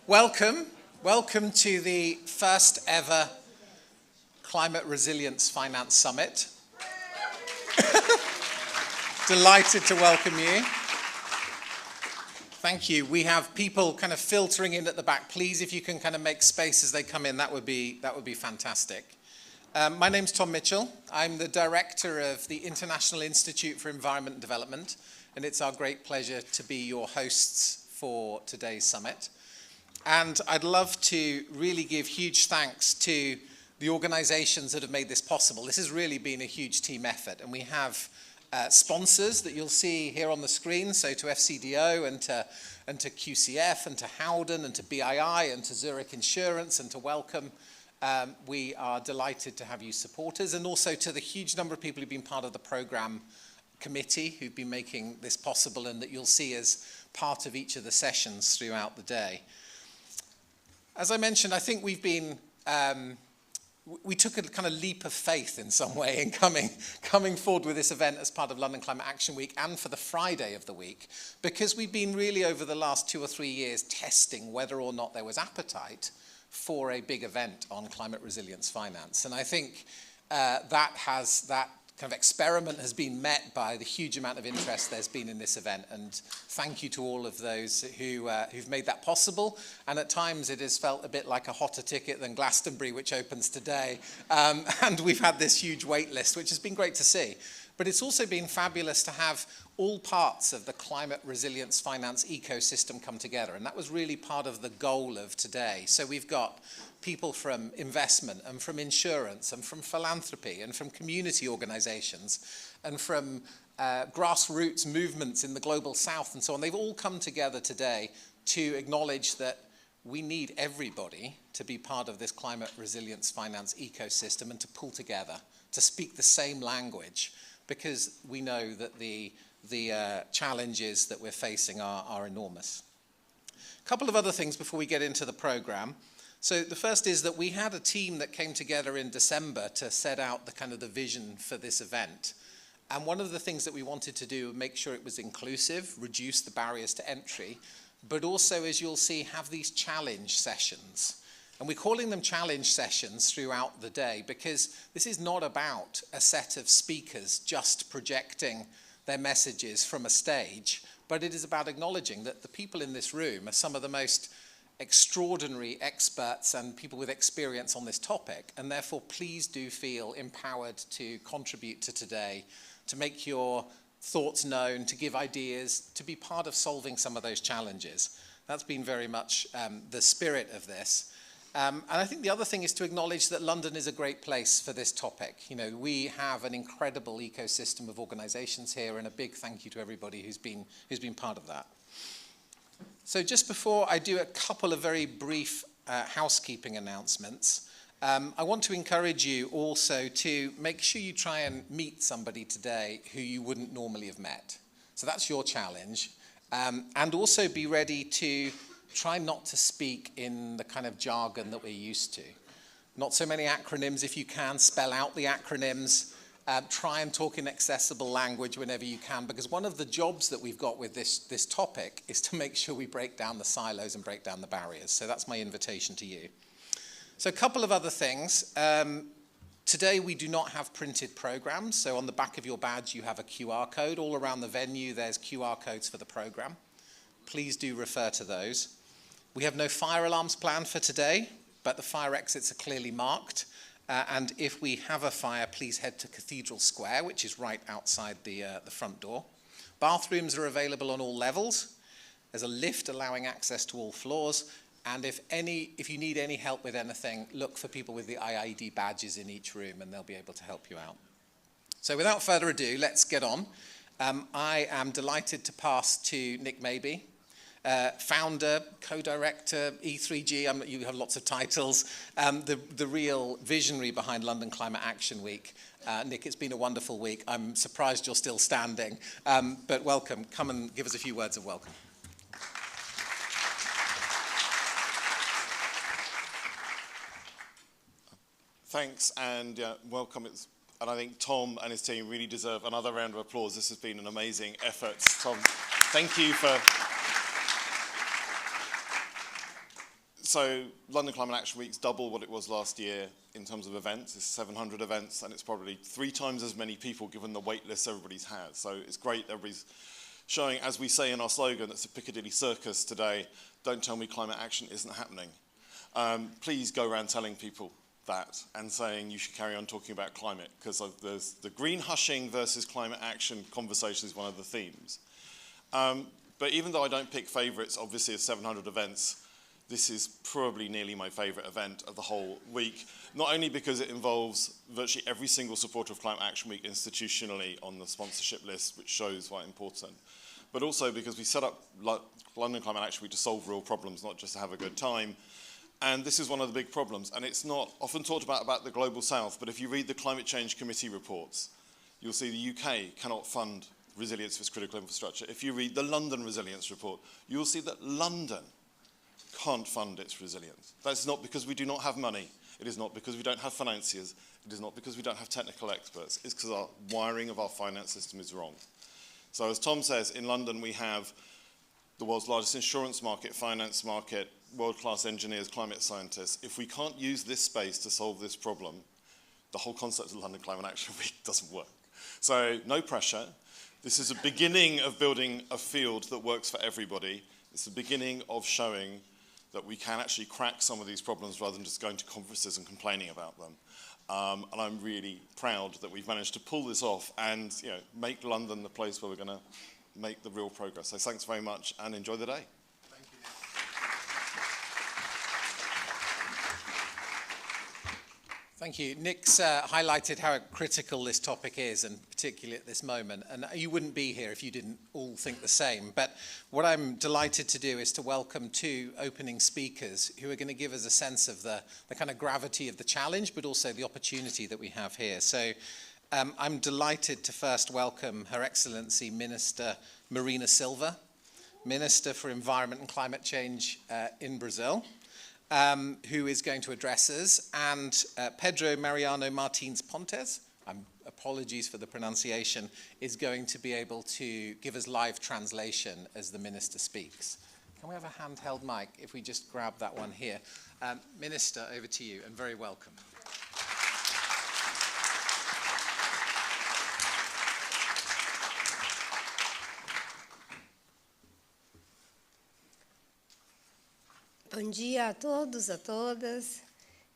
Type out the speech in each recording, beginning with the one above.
Welcome to the first ever Climate Resilience Finance Summit. Delighted to welcome you. Thank you. We have people kind of filtering in at the back. Please, if you can kind of make space as they come in, that would be fantastic. My name's Tom Mitchell. I'm the director of the International Institute for Environment and Development, and it's our great pleasure to be your hosts for today's summit. And I'd love to really give huge thanks to the organizations that have made this possible. This has really been a huge team effort, and we have sponsors that you'll see here on the screen, so to FCDO and to QCF and to Howden and to BII and to Zurich Insurance and to Welcome. We are delighted to have you supporters, and also to the huge number of people who've been part of the program committee who've been making this possible and that you'll see as part of each of the sessions throughout the day. As I mentioned, I think we've been, we took a kind of leap of faith in some way in coming forward with this event as part of London Climate Action Week and for the Friday of the week, because we've been really over the last 2 or 3 years testing whether or not there was appetite for a big event on climate resilience finance. And I think that kind of experiment has been met by the huge amount of interest there's been in this event, and thank you to all of those who've made that possible. And at times it has felt a bit like a hotter ticket than Glastonbury, which opens today, and we've had this huge wait list, which has been great to see. But it's also been fabulous to have all parts of the climate resilience finance ecosystem come together, and that was really part of the goal of today. So we've got people from investment and from insurance and from philanthropy and from community organizations and from grassroots movements in the global south and so on. They've all come together today to acknowledge that we need everybody to be part of this climate resilience finance ecosystem and to pull together, to speak the same language, because we know that the challenges that we're facing are enormous. A couple of other things before we get into the program. So the first is that we had a team that came together in December to set out the vision for this event. And one of the things that we wanted to do was make sure it was inclusive, reduce the barriers to entry, but also, as you'll see, have these challenge sessions. And we're calling them challenge sessions throughout the day because this is not about a set of speakers just projecting their messages from a stage, but it is about acknowledging that the people in this room are some of the most extraordinary experts and people with experience on this topic, and therefore please do feel empowered to contribute to today, to make your thoughts known, to give ideas, to be part of solving some of those challenges. That's been very much the spirit of this. And I think the other thing is to acknowledge that London is a great place for this topic. You know, we have an incredible ecosystem of organizations here, and a big thank you to everybody who's been part of that. So just before I do a couple of very brief housekeeping announcements, I want to encourage you also to make sure you try and meet somebody today who you wouldn't normally have met. So that's your challenge. And also be ready to try not to speak in the kind of jargon that we're used to. Not so many acronyms. If you can, spell out the acronyms. Try and talk in accessible language whenever you can, because one of the jobs that we've got with this topic is to make sure we break down the silos and break down the barriers. So that's my invitation to you. So a couple of other things. Today we do not have printed programs. So on the back of your badge you have a QR code. All around the venue there's QR codes for the program. Please do refer to those. We have no fire alarms planned for today, but the fire exits are clearly marked. And if we have a fire, please head to Cathedral Square, which is right outside the front door. Bathrooms are available on all levels. There's a lift allowing access to all floors. And if you need any help with anything, look for people with the IIED badges in each room, and they'll be able to help you out. So without further ado, let's get on. I am delighted to pass to Nick Mabey, founder, co-director, E3G, you have lots of titles, the real visionary behind London Climate Action Week. Nick, it's been a wonderful week. I'm surprised you're still standing, but welcome. Come and give us a few words of welcome. Thanks, and welcome. And I think Tom and his team really deserve another round of applause. This has been an amazing effort. Tom, thank you for So London Climate Action Week's double what it was last year in terms of events. It's 700 events, and it's probably 3 times as many people given the wait list everybody's had. So it's great everybody's showing, as we say in our slogan, it's a Piccadilly circus today, don't tell me climate action isn't happening. Please go around telling people that and saying you should carry on talking about climate, because there's the green hushing versus climate action conversation is one of the themes. But even though I don't pick favourites, obviously, of 700 events, this is probably nearly my favourite event of the whole week, not only because it involves virtually every single supporter of Climate Action Week institutionally on the sponsorship list, which shows why important, but also because we set up London Climate Action Week to solve real problems, not just to have a good time. And this is one of the big problems, and it's not often talked about the Global South, but if you read the Climate Change Committee reports, you'll see the UK cannot fund resilience for its critical infrastructure. If you read the London Resilience Report, you'll see that London can't fund its resilience. That's not because we do not have money. It is not because we don't have financiers. It is not because we don't have technical experts. It's because our wiring of our finance system is wrong. So as Tom says, in London we have the world's largest insurance market, finance market, world-class engineers, climate scientists. If we can't use this space to solve this problem, the whole concept of London Climate Action Week doesn't work. So no pressure. This is a beginning of building a field that works for everybody. It's the beginning of showing that we can actually crack some of these problems rather than just going to conferences and complaining about them. And I'm really proud that we've managed to pull this off and make London the place where we're going to make the real progress. So thanks very much and enjoy the day. Thank you, Nick. Thank you. Nick's highlighted how critical this topic is, and particularly at this moment. And you wouldn't be here if you didn't all think the same. But what I'm delighted to do is to welcome 2 opening speakers who are going to give us a sense of the kind of gravity of the challenge, but also the opportunity that we have here. So I'm delighted to first welcome Her Excellency Minister Marina Silva, Minister for Environment and Climate Change in Brazil, who is going to address us, and Pedro Mariano Martins Pontes, apologies for the pronunciation, is going to be able to give us live translation as the Minister speaks. Can we have a handheld mic, if we just grab that one here? Minister, over to you, and very welcome. Bom dia a todos, a todas,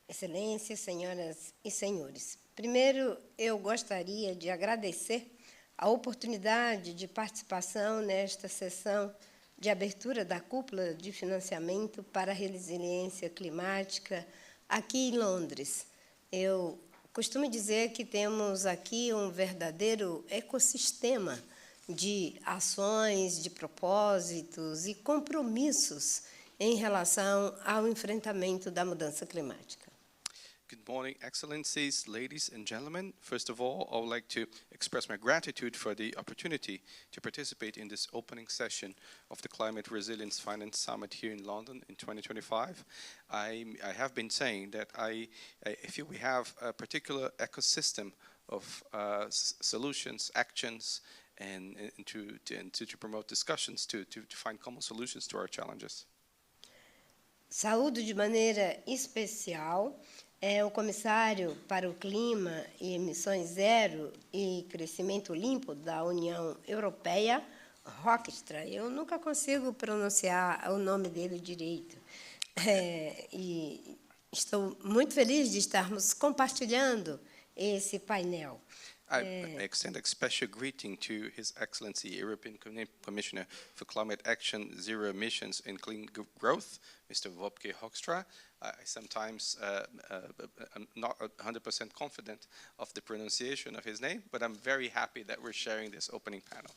excelências, senhoras e senhores. Primeiro, eu gostaria de agradecer a oportunidade de participação nesta sessão de abertura da cúpula de financiamento para a resiliência climática aqui em Londres. Eu costumo dizer que temos aqui um verdadeiro ecossistema de ações, de propósitos e compromissos em relação ao enfrentamento da mudança climática. Good morning, Excellencies, ladies and gentlemen. First of all, I would like to express my gratitude for the opportunity to participate in this opening session of the Climate Resilience Finance Summit here in London in 2025. I have been saying that I feel we have a particular ecosystem of solutions, actions, and to promote discussions to find common solutions to our challenges. Saúdo de maneira especial o comissário para o Clima e Emissões Zero e Crescimento Limpo da União Europeia, Hoekstra. Eu nunca consigo pronunciar o nome dele direito. E estou muito feliz de estarmos compartilhando esse painel. I extend a special greeting to His Excellency, European Commissioner for Climate Action, Zero Emissions and Clean Growth, Mr. Wopke Hoekstra. I sometimes I'm not 100% confident of the pronunciation of his name, but I'm very happy that we're sharing this opening panel.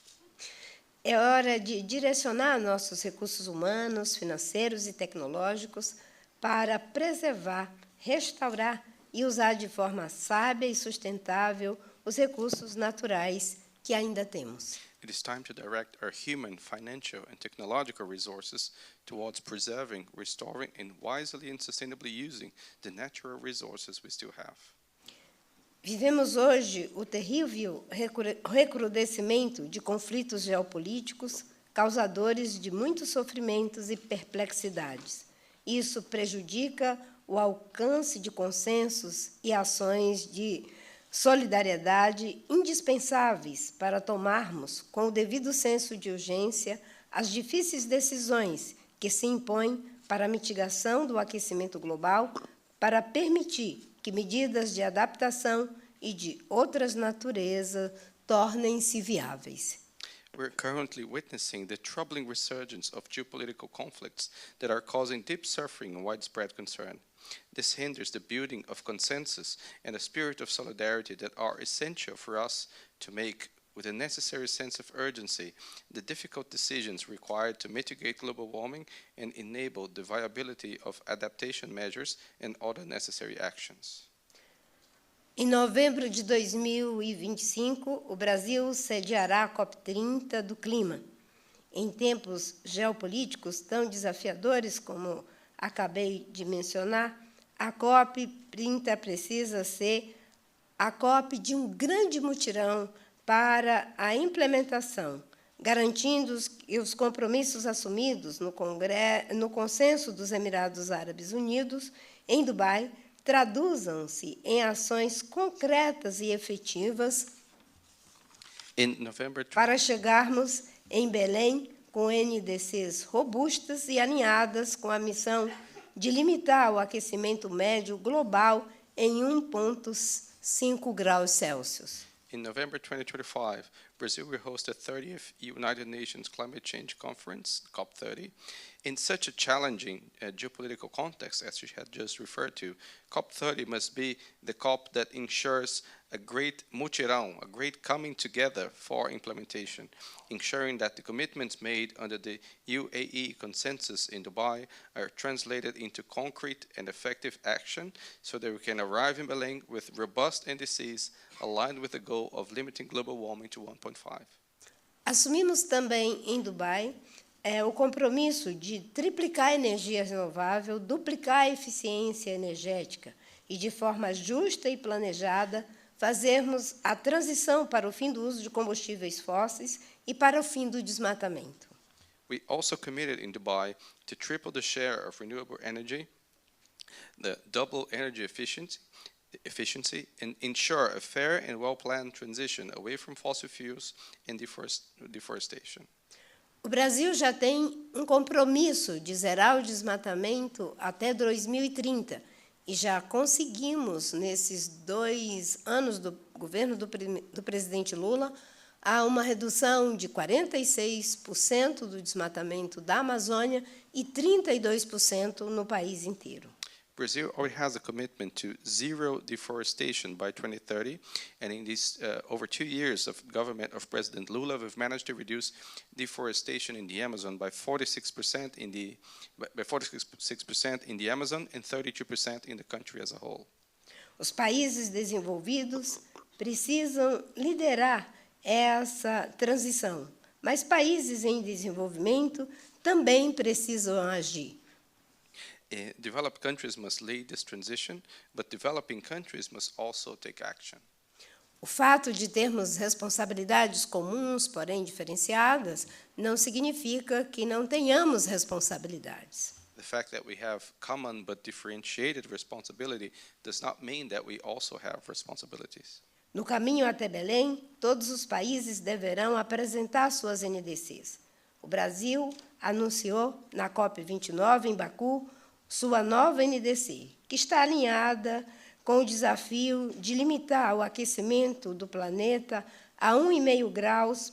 É hora de direcionar nossos recursos humanos, financeiros e tecnológicos para preservar, restaurar e usar de forma sábia e sustentável os recursos naturais que ainda temos. It is time to direct our human, financial, and technological resources towards preserving, restoring, and wisely and sustainably using the natural resources we still have. Vivemos hoje o terrível recrudescimento de conflitos geopolíticos, causadores de muitos sofrimentos e perplexidades. Isso prejudica o alcance de consensos e ações de solidariedade indispensáveis para tomarmos, com o devido senso de urgência, as difíceis decisões que se impõem para a mitigação do aquecimento global, para permitir que medidas de adaptação e de outras naturezas tornem-se viáveis. We're currently witnessing the troubling resurgence of geopolitical conflicts that are causing deep suffering and widespread concern. This hinders the building of consensus and a spirit of solidarity that are essential for us to make, with a necessary sense of urgency, the difficult decisions required to mitigate global warming and enable the viability of adaptation measures and other necessary actions. Em novembro de 2025, o Brasil sediará a COP30 do clima. Em tempos geopolíticos tão desafiadores como acabei de mencionar, a COP30 precisa ser a COP de um grande mutirão para a implementação, garantindo que os compromissos assumidos no consenso dos Emirados Árabes Unidos, em Dubai, traduzam-se em ações concretas e efetivas para chegarmos em Belém com NDCs robustas e alinhadas com a missão de limitar o aquecimento médio global em 1,5 graus Celsius. In November 2025, Brazil will host the 30th United Nations Climate Change Conference, COP30. In such a challenging geopolitical context, as you had just referred to, COP30 must be the COP that ensures a great mutirão, a great coming together for implementation, ensuring that the commitments made under the UAE consensus in Dubai are translated into concrete and effective action so that we can arrive in Belém with robust NDCs aligned with the goal of limiting global warming to 1.5. Assumimos também em Dubai o compromisso de triplicar a energia renovável, duplicar a eficiência energética e, de forma justa e planejada, fazermos a transição para o fim do uso de combustíveis fósseis e para o fim do desmatamento. We also committed in Dubai to triple the share of renewable energy, the double energy efficiency, and ensure a fair and well-planned transition away from fossil fuels and deforestation. O Brasil já tem um compromisso de zerar o desmatamento até 2030 e já conseguimos, nesses 2 anos do governo do presidente Lula, uma redução de 46% do desmatamento da Amazônia e 32% no país inteiro. Brazil already has a commitment to zero deforestation by 2030, and in these over 2 years of government of President Lula, we've managed to reduce deforestation in the Amazon by 46% in the Amazon and 32% in the country as a whole. Os países desenvolvidos precisam liderar essa transição, mas países em desenvolvimento também precisam agir. Developed countries must lead this transition, but developing countries must also take action. O fato de termos responsabilidades comuns, porém diferenciadas, não significa que não tenhamos responsabilidades. The fact that we have common but differentiated responsibility does not mean that we also have responsibilities. No caminho até Belém, todos os países deverão apresentar suas NDCs. O Brasil anunciou na COP29 em Baku sua nova NDC, que está alinhada com o desafio de limitar o aquecimento do planeta a 1,5 graus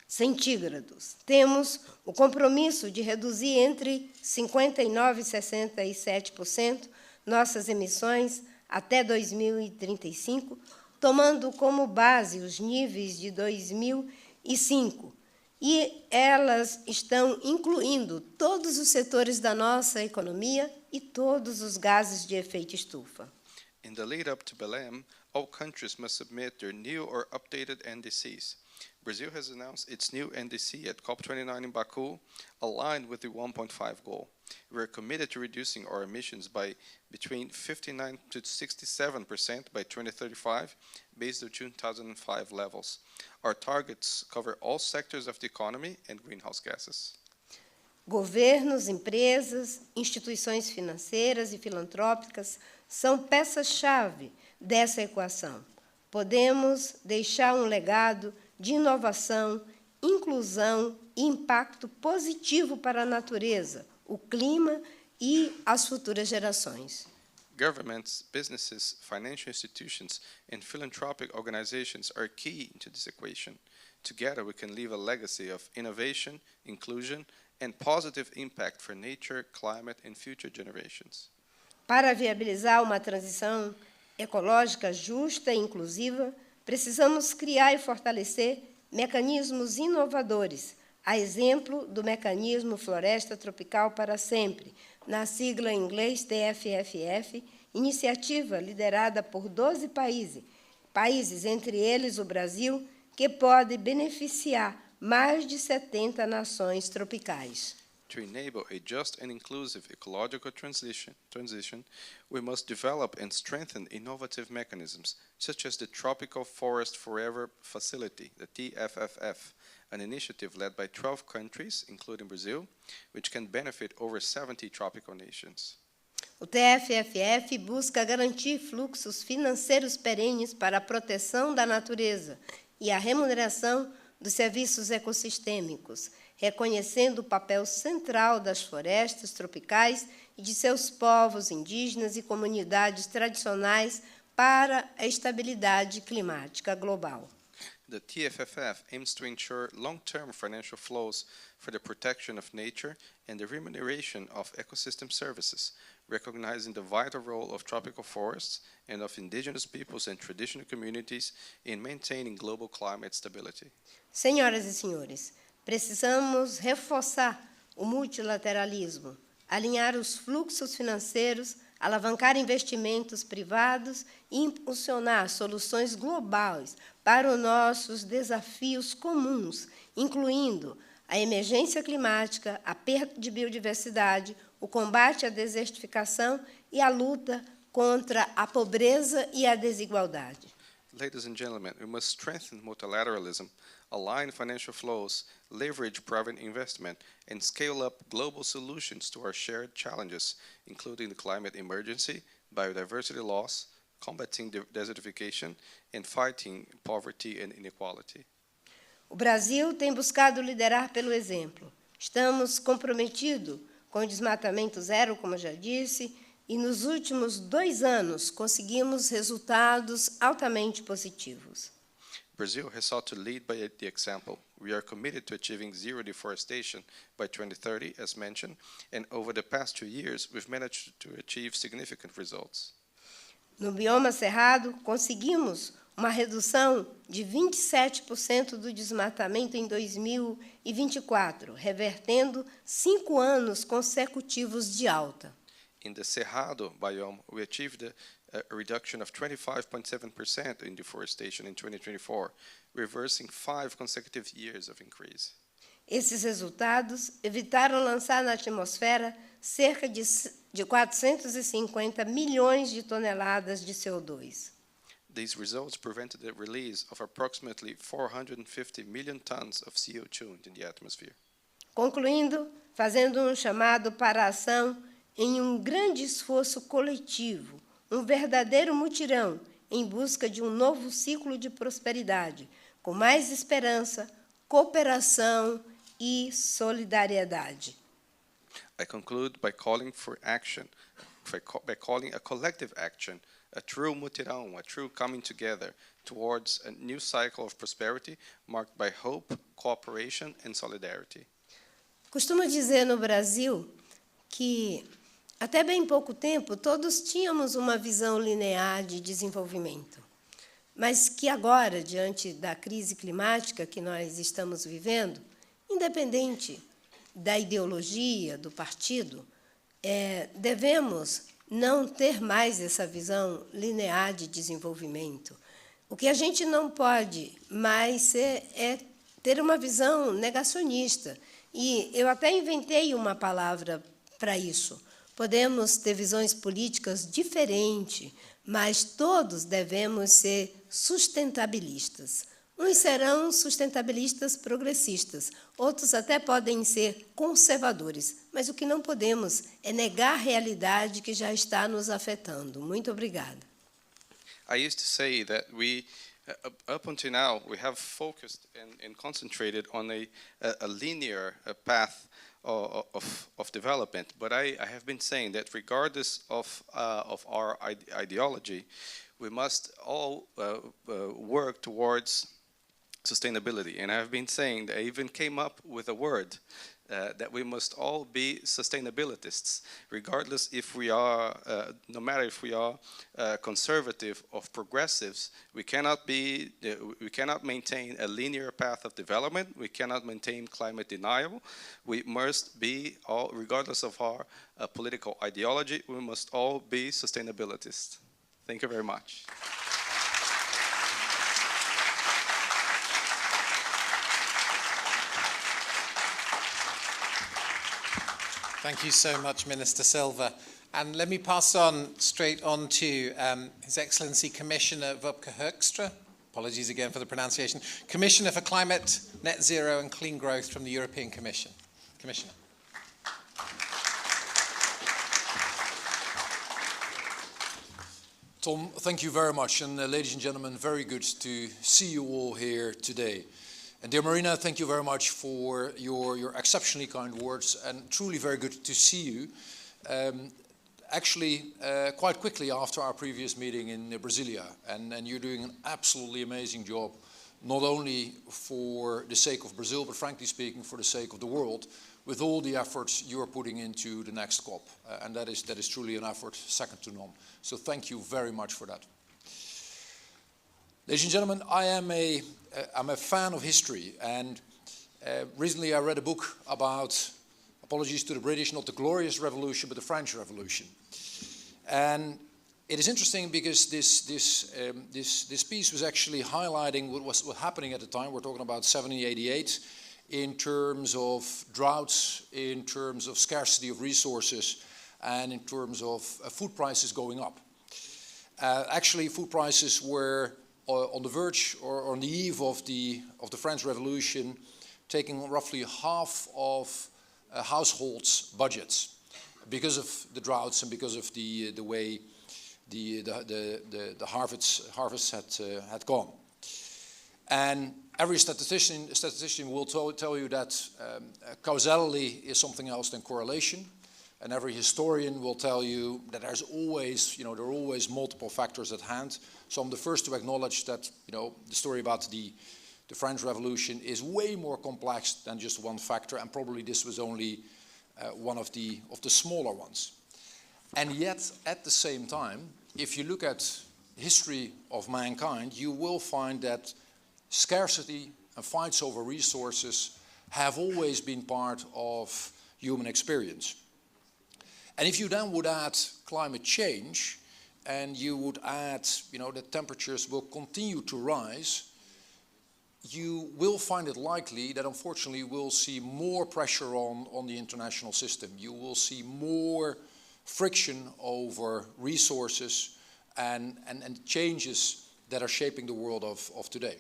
centígrados. Temos o compromisso de reduzir entre 59% e 67% nossas emissões até 2035, tomando como base os níveis de 2005. E elas estão incluindo todos os setores da nossa economia e todos os gases de efeito estufa. In the lead up to Belém, all countries must submit their new or updated NDCs. Brazil has announced its new NDC at COP29 in Baku, aligned with the 1.5 goal. We are committed to reducing our emissions by between 59% to 67% by 2035, based on 2005 levels. Our targets cover all sectors of the economy and greenhouse gases. Governos, empresas, instituições financeiras e filantrópicas são peças-chave dessa equação. Podemos deixar um legado de inovação, inclusão e impacto positivo para a natureza, o clima e as futuras gerações. Governments, businesses, financial institutions, and philanthropic organizations are key to this equation. Together, we can leave a legacy of innovation, inclusion, and positive impact for nature, climate, and future generations. Para viabilizar uma transição ecológica justa e inclusiva, precisamos criar e fortalecer mecanismos inovadores, a exemplo do mecanismo Floresta Tropical para Sempre, na sigla em inglês TFFF, iniciativa liderada por 12 países, entre eles o Brasil, que pode beneficiar mais de 70 nações tropicais. To enable a just and inclusive ecological transition, we must develop and strengthen innovative mechanisms, such as the Tropical Forest Forever Facility, the TFFF, an initiative led by 12 countries, including Brazil, which can benefit over 70 tropical nations. O TFFF busca garantir fluxos financeiros perenes para a proteção da natureza e a remuneração dos serviços ecossistêmicos, reconhecendo o papel central das florestas tropicais e de seus povos indígenas e comunidades tradicionais para a estabilidade climática global. The TFFF aims to ensure long-term financial flows for the protection of nature and the remuneration of ecosystem services, recognizing the vital role of tropical forests and of indigenous peoples and traditional communities in maintaining global climate stability. Senhoras e senhores, precisamos reforçar o multilateralismo, alinhar os fluxos financeiros, alavancar investimentos privados e impulsionar soluções globais para os nossos desafios comuns, incluindo a emergência climática, a perda de biodiversidade, o combate à desertificação e a luta contra a pobreza e a desigualdade. Ladies and gentlemen, we must strengthen multilateralism, align financial flows, leverage private investment, and scale up global solutions to our shared challenges, including the climate emergency, biodiversity loss, combating desertification, and fighting poverty and inequality. O Brasil tem buscado liderar pelo exemplo. Estamos comprometidos com o desmatamento zero, como já disse, e nos últimos 2 anos conseguimos resultados altamente positivos. Brazil has sought to lead by the example. We are committed to achieving zero deforestation by 2030, as mentioned, and over the past 2 years, we've managed to achieve significant results. No bioma cerrado, conseguimos uma redução de 27% do desmatamento em 2024, revertendo 5 anos consecutivos de alta. In the Cerrado biome, we achieved a reduction of 25.7% in deforestation in 2024, reversing 5 consecutive years of increase. Esses resultados evitaram lançar na atmosfera cerca de 450 milhões de toneladas de CO2. These results prevented the release of approximately 450 million tons of CO2 in the atmosphere. Concluindo, fazendo um chamado para a ação em um grande esforço coletivo, um verdadeiro mutirão em busca de um novo ciclo de prosperidade, com mais esperança, cooperação e solidariedade. I conclude by calling for action, by calling a collective action, a true mutirão, a true coming together towards a new cycle of prosperity marked by hope, cooperation, and solidarity. Costumo dizer no Brasil que, até bem pouco tempo, todos tínhamos uma visão linear de desenvolvimento, mas que agora, diante da crise climática que nós estamos vivendo, independente da ideologia, do partido, devemos não ter mais essa visão linear de desenvolvimento. O que a gente não pode mais é ter uma visão negacionista. E eu até inventei uma palavra para isso. Podemos ter visões políticas diferentes, mas todos devemos ser sustentabilistas. Uns serão sustentabilistas progressistas, outros até podem ser conservadores, mas o que não podemos é negar a realidade que já está nos afetando. Muito obrigada. I used to say that we, up until now, we have focused and concentrated on a linear path of development. But I have been saying that regardless of our ideology, we must all work towards sustainability. And I've been saying that I even came up with a word that we must all be sustainabilitists, regardless if we are, no matter if we are conservative or progressives. We cannot maintain a linear path of development. We cannot maintain climate denial. We must be all, regardless of our political ideology, we must all be sustainabilitists. Thank you very much. Thank you so much, Minister Silva. And let me pass on straight on to His Excellency Commissioner Wopke Hoekstra. Apologies again for the pronunciation. Commissioner for Climate, Net Zero and Clean Growth from the European Commission. Commissioner. Tom, thank you very much. And ladies and gentlemen, very good to see you all here today. And dear Marina, thank you very much for your exceptionally kind words, and truly very good to see you. Actually, quite quickly after our previous meeting in Brasilia, and you're doing an absolutely amazing job, not only for the sake of Brazil, but frankly speaking, for the sake of the world, with all the efforts you're putting into the next COP. And that is truly an effort second to none. So thank you very much for that. Ladies and gentlemen, I'm a fan of history, and recently I read a book about, apologies to the British, not the Glorious Revolution, but the French Revolution. And it is interesting because this piece was actually highlighting what was happening at the time. We're talking about 1788, in terms of droughts, in terms of scarcity of resources, and in terms of food prices going up. Actually, food prices were on the verge or on the eve of the French Revolution, taking roughly half of households' budgets because of the droughts and because of the way the harvests had gone. And every statistician will tell you that causality is something else than correlation. And every historian will tell you that there's always, there are always multiple factors at hand. So I'm the first to acknowledge that, the story about the French Revolution is way more complex than just one factor, and probably this was only one of the smaller ones. And yet, at the same time, if you look at history of mankind, you will find that scarcity and fights over resources have always been part of human experience. And if you then would add climate change, and you would add, that temperatures will continue to rise, you will find it likely that unfortunately we'll see more pressure on the international system. You will see more friction over resources and changes that are shaping the world of today.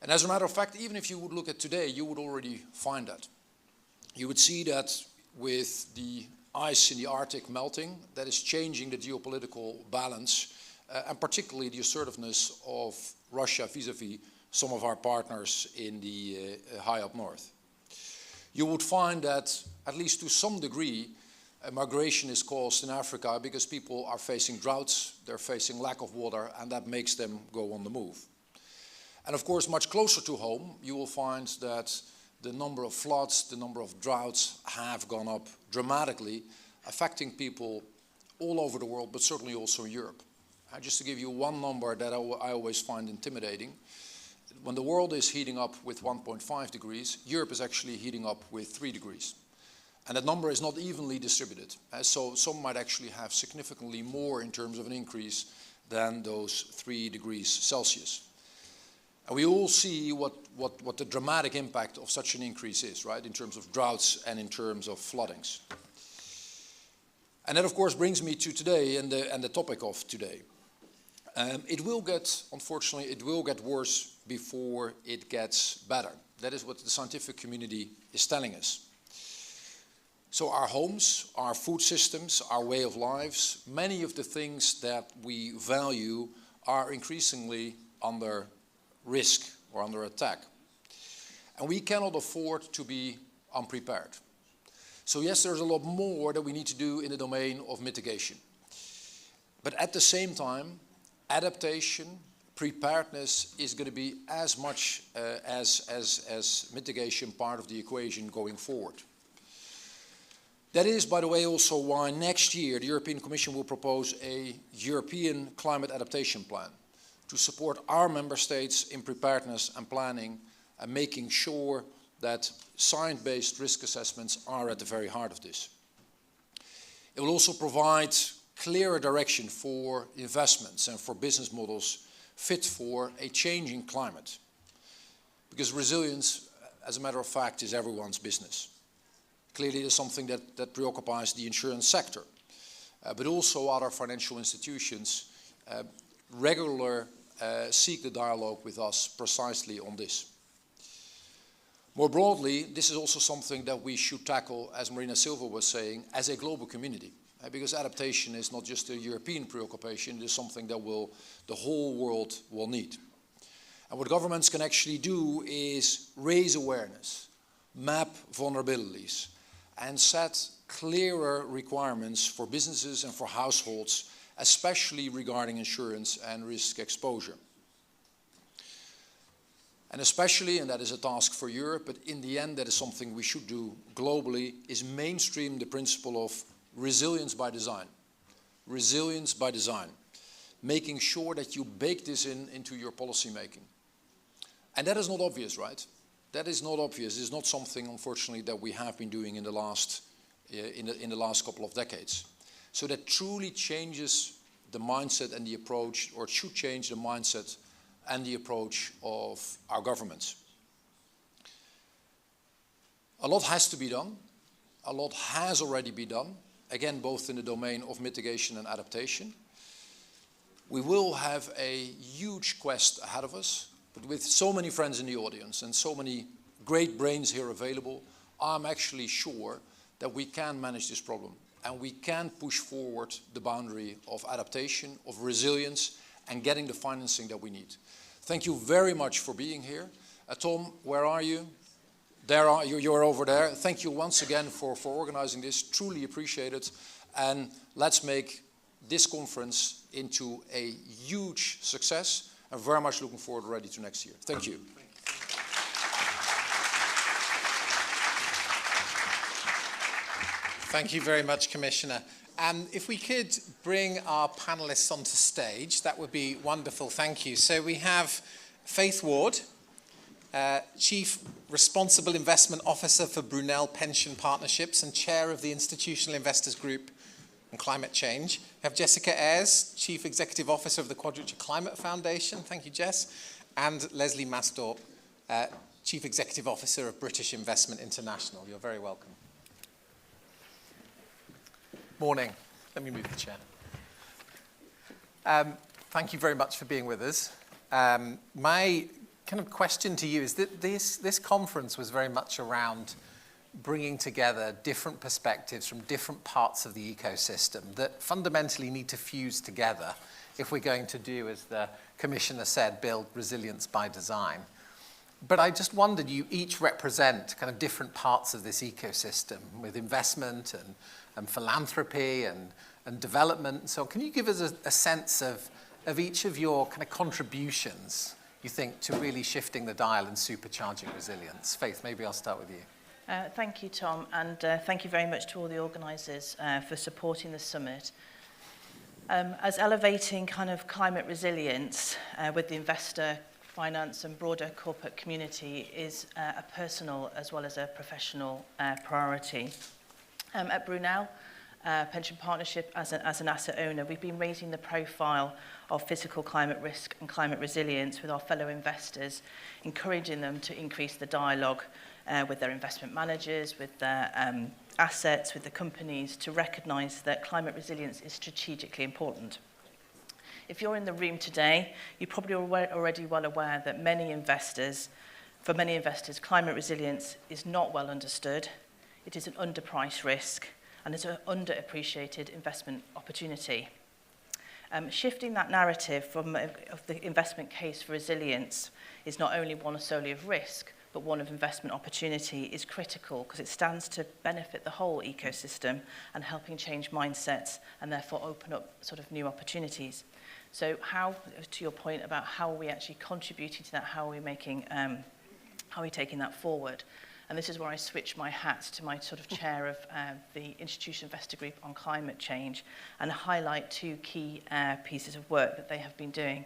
And as a matter of fact, even if you would look at today, you would already find that. You would see that with the ice in the Arctic melting, that is changing the geopolitical balance, and particularly the assertiveness of Russia vis-à-vis some of our partners in the high up north. You would find that, at least to some degree, migration is caused in Africa because people are facing droughts, they're facing lack of water, and that makes them go on the move. And of course, much closer to home, you will find that the number of floods, the number of droughts have gone up dramatically, affecting people all over the world, but certainly also in Europe. Just to give you one number that I always find intimidating, when the world is heating up with 1.5 degrees, Europe is actually heating up with 3 degrees. And that number is not evenly distributed. So some might actually have significantly more in terms of an increase than those 3 degrees Celsius. And we all see what the dramatic impact of such an increase is, right, in terms of droughts and in terms of floodings. And that, of course, brings me to today and the topic of today. It will get, unfortunately, it will get worse before it gets better. That is what the scientific community is telling us. So our homes, our food systems, our way of lives, many of the things that we value are increasingly under risk or under attack. And we cannot afford to be unprepared. So yes, there's a lot more that we need to do in the domain of mitigation. But at the same time, adaptation, preparedness is going to be as much as mitigation part of the equation going forward. That is, by the way, also why next year the European Commission will propose a European climate adaptation plan to support our member states in preparedness and planning and making sure that science-based risk assessments are at the very heart of this. It will also provide clearer direction for investments and for business models fit for a changing climate. Because resilience, as a matter of fact, is everyone's business. Clearly, it is something that preoccupies the insurance sector, but also other financial institutions regularly seek the dialogue with us precisely on this. More broadly, this is also something that we should tackle, as Marina Silva was saying, as a global community. Because adaptation is not just a European preoccupation, it is something that the whole world will need. And what governments can actually do is raise awareness, map vulnerabilities, and set clearer requirements for businesses and for households, especially regarding insurance and risk exposure. And especially, and that is a task for Europe, but in the end that is something we should do globally, is mainstream the principle of resilience by design. Resilience by design. Making sure that you bake this into your policy making. And that is not obvious, right? That is not obvious. It's not something, unfortunately, that we have been doing in the last couple of decades. So that truly changes the mindset and the approach, or it should change the mindset and the approach of our governments. A lot has to be done. A lot has already been done. Again, both in the domain of mitigation and adaptation. We will have a huge quest ahead of us. But with so many friends in the audience and so many great brains here available, I'm actually sure that we can manage this problem and we can push forward the boundary of adaptation, of resilience, and getting the financing that we need. Thank you very much for being here. Tom, where are you? There are you, you're over there. Thank you once again for organizing this, truly appreciate it. And let's make this conference into a huge success. I'm very much looking forward already to next year. Thank you. Thank you very much, Commissioner. If we could bring our panelists onto stage, that would be wonderful. Thank you. So we have Faith Ward, Chief Responsible Investment Officer for Brunel Pension Partnerships and Chair of the Institutional Investors Group on Climate Change. We have Jessica Ayers, Chief Executive Officer of the Quadrature Climate Foundation. Thank you, Jess. And Leslie Maasdorp, Chief Executive Officer of British Investment International. You're very welcome. Morning. Let me move the chair. Thank you very much for being with us. My kind of question to you is that this conference was very much around bringing together different perspectives from different parts of the ecosystem that fundamentally need to fuse together if we're going to do, as the Commissioner said, build resilience by design. But I just wondered, you each represent kind of different parts of this ecosystem with investment and philanthropy and development. And so can you give us a sense of each of your kind of contributions, you think, to really shifting the dial and supercharging resilience? Faith, maybe I'll start with you. Thank you, Tom, and thank you very much to all the organisers for supporting the summit. As elevating kind of climate resilience with the investor, finance and broader corporate community is a personal as well as a professional priority. At Brunel Pension Partnership, as an asset owner, we've been raising the profile of physical climate risk and climate resilience with our fellow investors, encouraging them to increase the dialogue with their investment managers, with their assets, with the companies, to recognise that climate resilience is strategically important. If you're in the room today, you're probably already well aware that for many investors, climate resilience is not well understood. It is an underpriced risk, and it's an underappreciated investment opportunity. Shifting that narrative of the investment case for resilience is not only one solely of risk, but one of investment opportunity is critical because it stands to benefit the whole ecosystem and helping change mindsets and therefore open up sort of new opportunities. So how, to your point about how are we actually contributing to that, how are we taking that forward? And this is where I switch my hat to my sort of chair of the Institutional Investor Group on climate change and highlight two key pieces of work that they have been doing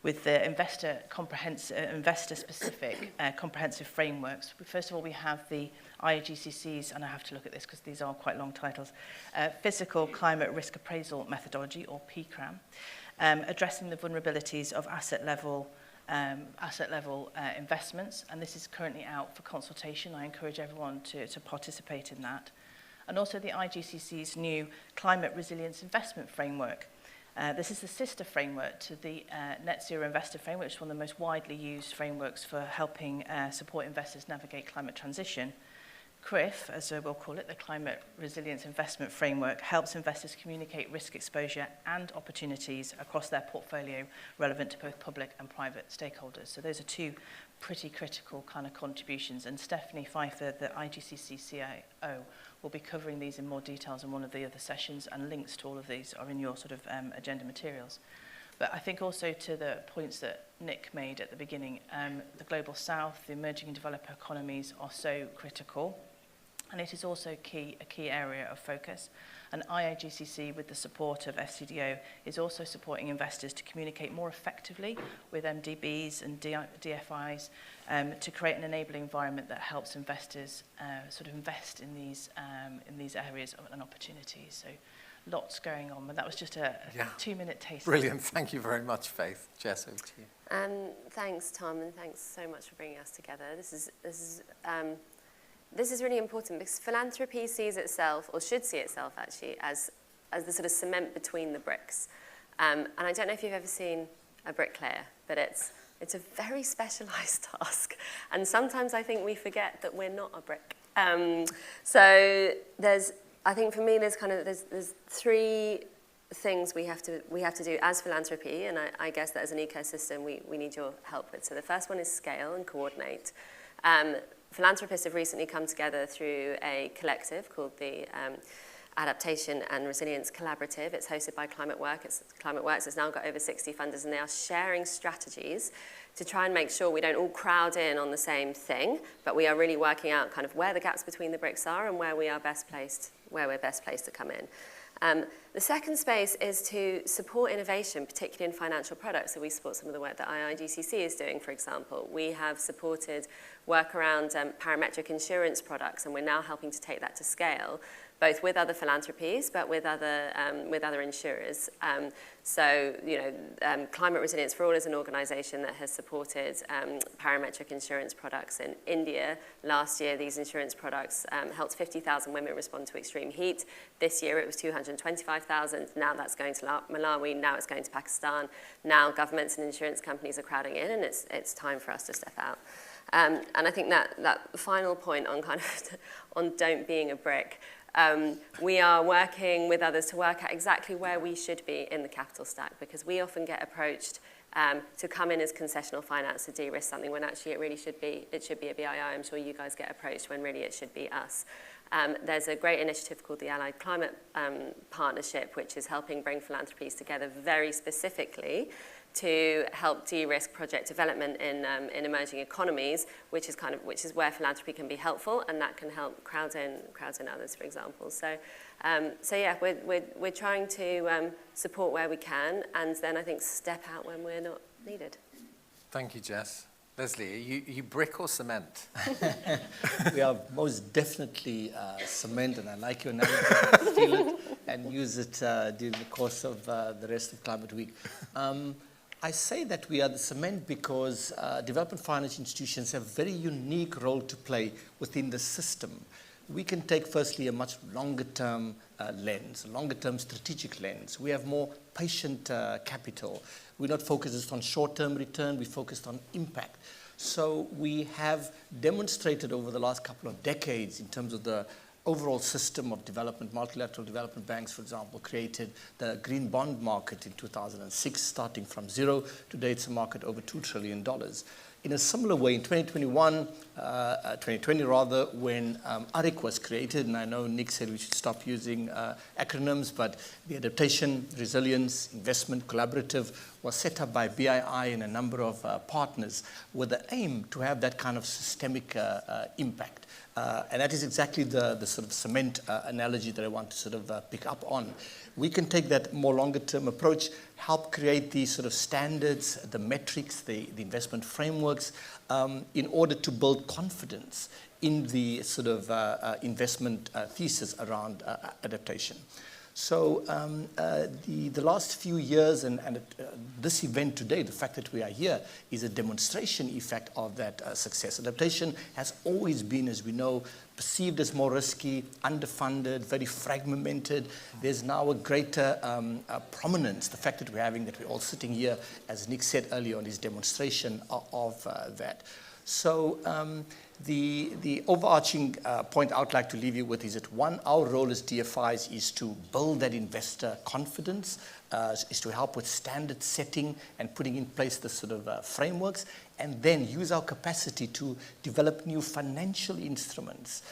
with the investor-specific comprehensive frameworks. First of all, we have the IIGCC's, and I have to look at this because these are quite long titles, Physical Climate Risk Appraisal Methodology, or PCRAM, addressing the vulnerabilities of asset level investments, and this is currently out for consultation. I encourage everyone to participate in that. And also the IGCC's new Climate Resilience Investment Framework. This is the sister framework to the Net Zero Investor Framework, which is one of the most widely used frameworks for helping support investors navigate climate transition. CRIF, as we'll call it, the Climate Resilience Investment Framework, helps investors communicate risk exposure and opportunities across their portfolio relevant to both public and private stakeholders. So those are two pretty critical kind of contributions. And Stephanie Pfeiffer, the IGCC CIO, will be covering these in more details in one of the other sessions, and links to all of these are in your sort of agenda materials. But I think also to the points that Nick made at the beginning, the Global South, the emerging and developer economies are so critical. And it is also a key area of focus. And IIGCC, with the support of FCDO, is also supporting investors to communicate more effectively with MDBs and DFIs to create an enabling environment that helps investors sort of invest in these areas and opportunities. So lots going on, but that was just a 2-minute taste. Brilliant. Thank you very much, Faith. Jess, over to you. Thanks, Tom, and thanks so much for bringing us together. This is really important because philanthropy sees itself, or should see itself actually, as the sort of cement between the bricks. And I don't know if you've ever seen a bricklayer, but it's a very specialised task. And sometimes I think we forget that we're not a brick. So I think for me there's three things we have to do as philanthropy, and I guess that as an ecosystem we need your help with. So the first one is scale and coordinate. Philanthropists have recently come together through a collective called the Adaptation and Resilience Collaborative. It's hosted by ClimateWorks. It's now got over 60 funders, and they are sharing strategies to try and make sure we don't all crowd in on the same thing, but we are really working out kind of where the gaps between the bricks are and where we're best placed to come in. The second space is to support innovation, particularly in financial products. So we support some of the work that IIGCC is doing, for example. We have supported work around parametric insurance products, and we're now helping to take that to scale, both with other philanthropies, but with other insurers. Climate Resilience for All is an organisation that has supported parametric insurance products in India. Last year, these insurance products helped 50,000 women respond to extreme heat. This year, it was 225,000. Now that's going to Malawi. Now it's going to Pakistan. Now governments and insurance companies are crowding in, and it's time for us to step out. And I think that final point on on don't being a brick. We are working with others to work out exactly where we should be in the capital stack, because we often get approached to come in as concessional finance to de-risk something when actually it should be a BII. I'm sure you guys get approached when really it should be us. There's a great initiative called the Allied Climate Partnership, which is helping bring philanthropies together very specifically to help de-risk project development in emerging economies, which is where philanthropy can be helpful, and that can help crowd in others, for example. So we're trying to support where we can, and then I think step out when we're not needed. Thank you, Jess. Leslie, are you brick or cement? We are most definitely cement, and I like your analogy. Steal it and use it during the course of the rest of Climate Week. I say that we are the cement because development finance institutions have a very unique role to play within the system. we can take firstly a much longer term lens, a longer term strategic lens. We have more patient capital. We're not focused just on short term return, we're focused on impact. So we have demonstrated over the last couple of decades in terms of the overall system of development, multilateral development banks, for example, created the green bond market in 2006, starting from zero. Today it's a market over $2 trillion. In a similar way, in 2020 rather, when ARIC was created, and I know Nick said we should stop using acronyms, but the Adaptation, Resilience, Investment Collaborative was set up by BII and a number of partners with the aim to have that kind of systemic impact. And that is exactly the sort of cement analogy that I want to sort of pick up on. We can take that more longer term approach, help create these sort of standards, the metrics, the investment frameworks, in order to build confidence in the sort of investment thesis around adaptation. So the last few years and this event today, the fact that we are here, is a demonstration effect of that success. Adaptation has always been, as we know, perceived as more risky, underfunded, very fragmented. There's now a greater prominence, the fact that we're all sitting here, as Nick said earlier on his demonstration of that. So the overarching point I would like to leave you with is that one, our role as DFIs is to build that investor confidence, is to help with standard setting and putting in place the sort of frameworks, and then use our capacity to develop new financial instruments,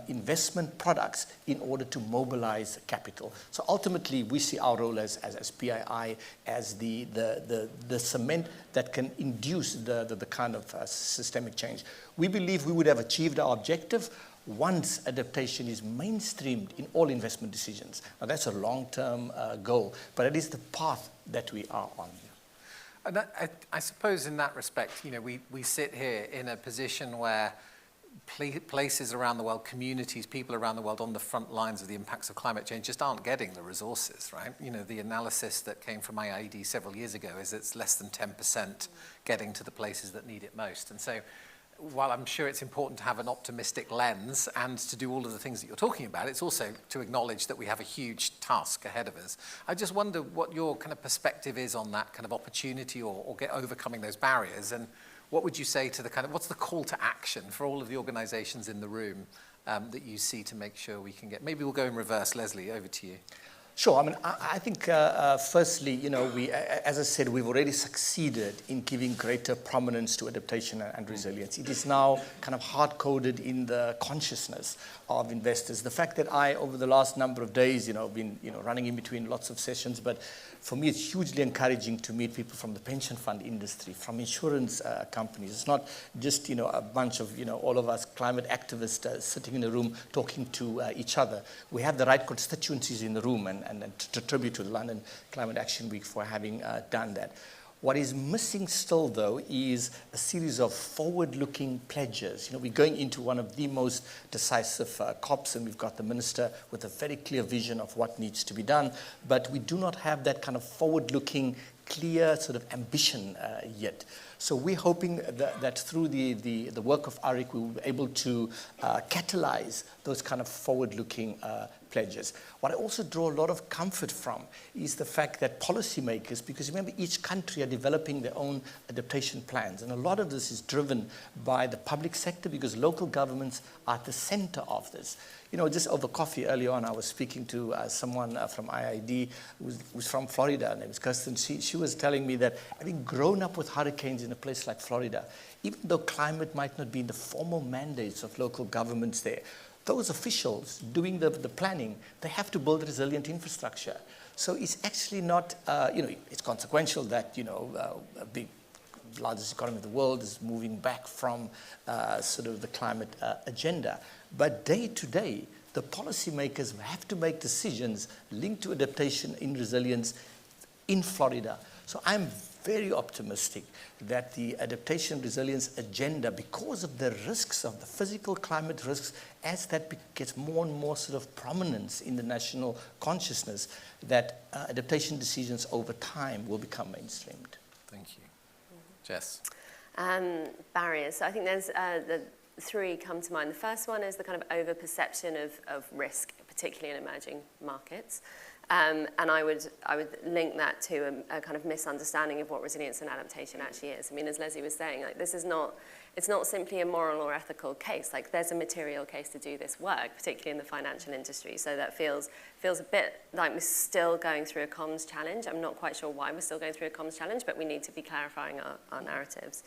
investment products in order to mobilize capital. So ultimately, we see our role as PII as the cement that can induce the kind of systemic change. We believe we would have achieved our objective once adaptation is mainstreamed in all investment decisions. Now that's a long-term goal, but it is the path that we are on. And I suppose in that respect, we sit here in a position where places around the world, communities, people around the world on the front lines of the impacts of climate change just aren't getting the resources, right? The analysis that came from IIED several years ago is it's less than 10% getting to the places that need it most. And so while I'm sure it's important to have an optimistic lens and to do all of the things that you're talking about, it's also to acknowledge that we have a huge task ahead of us. I just wonder what your kind of perspective is on that kind of opportunity or overcoming those barriers, and what would you say to what's the call to action for all of the organizations in the room that you see to make sure we can get, maybe we'll go in reverse. Leslie, over to you. Sure. I mean, I think firstly, we, as I said, we've already succeeded in giving greater prominence to adaptation and resilience. It is now kind of hard-coded in the consciousness of investors. The fact that I, over the last number of days, been, running in between lots of sessions, but for me, it's hugely encouraging to meet people from the pension fund industry, from insurance companies. It's not just, a bunch of, all of us climate activists sitting in a room talking to each other. We have the right constituencies in the room, and to tribute to the London Climate Action Week for having done that. What is missing still, though, is a series of forward-looking pledges. We're going into one of the most decisive COPs, and we've got the minister with a very clear vision of what needs to be done, but we do not have that kind of forward-looking, clear sort of ambition yet. So we're hoping that through the work of ARIC, we will be able to catalyze those kind of forward-looking pledges. What I also draw a lot of comfort from is the fact that policymakers, because remember, each country are developing their own adaptation plans, and a lot of this is driven by the public sector because local governments are at the center of this. Just over coffee earlier on, I was speaking to someone from IIED who's from Florida, and it was Kirsten. She was telling me that having grown up with hurricanes in a place like Florida, even though climate might not be in the formal mandates of local governments there, those officials doing the planning, they have to build resilient infrastructure. So it's actually not, it's consequential that, a big, largest economy in the world is moving back from sort of the climate agenda. But day to day, the policymakers have to make decisions linked to adaptation in resilience in Florida. So I'm very optimistic that the adaptation resilience agenda, because of the risks of the physical climate risks, as that gets more and more sort of prominence in the national consciousness, that adaptation decisions over time will become mainstreamed. Thank you. Jess? Barriers. So I think there's the three come to mind. The first one is the kind of over-perception of risk, particularly in emerging markets. And I would link that to a kind of misunderstanding of what resilience and adaptation actually is. I mean, as Leslie was saying, like, this is not, it's not simply a moral or ethical case. Like, there's a material case to do this work, particularly in the financial industry. So that feels a bit like we're still going through a comms challenge. I'm not quite sure why we're still going through a comms challenge, but we need to be clarifying our narratives.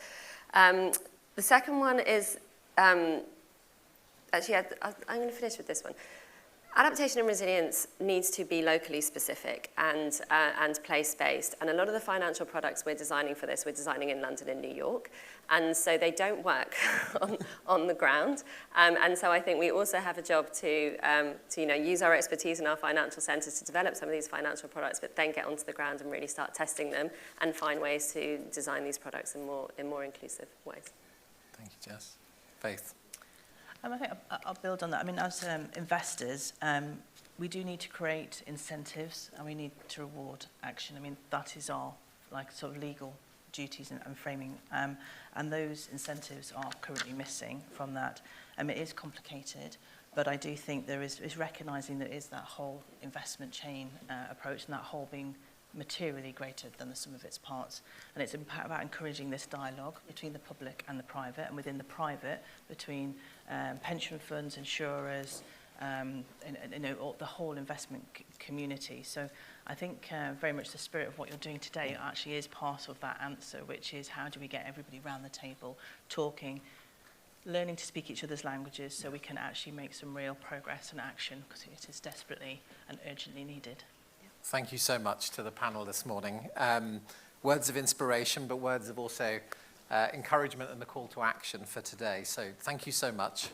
The second one is, actually, I'm going to finish with this one. Adaptation and resilience needs to be locally specific and place-based. And a lot of the financial products we're designing for this, we're designing in London and New York. And so they don't work on the ground. And so I think we also have a job to use our expertise in our financial centres to develop some of these financial products, but then get onto the ground and really start testing them and find ways to design these products in more inclusive ways. Thank you, Jess. Faith. I think I'll build on that. I mean, as investors, we do need to create incentives and we need to reward action. I mean, that is our sort of legal duties and framing. And those incentives are currently missing from that. It is complicated, but I do think there is recognising that it is that whole investment chain approach and that whole being materially greater than the sum of its parts. And it's about encouraging this dialogue between the public and the private, and within the private, between pension funds, insurers, the whole investment community. So I think very much the spirit of what you're doing today actually is part of that answer, which is how do we get everybody around the table talking, learning to speak each other's languages so we can actually make some real progress and action, because it is desperately and urgently needed. Thank you so much to the panel this morning. Words of inspiration, but words of also encouragement and the call to action for today. So thank you so much.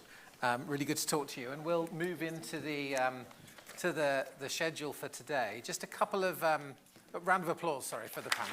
Really good to talk to you. And we'll move into the schedule for today. Just a couple of round of applause, sorry, for the panel.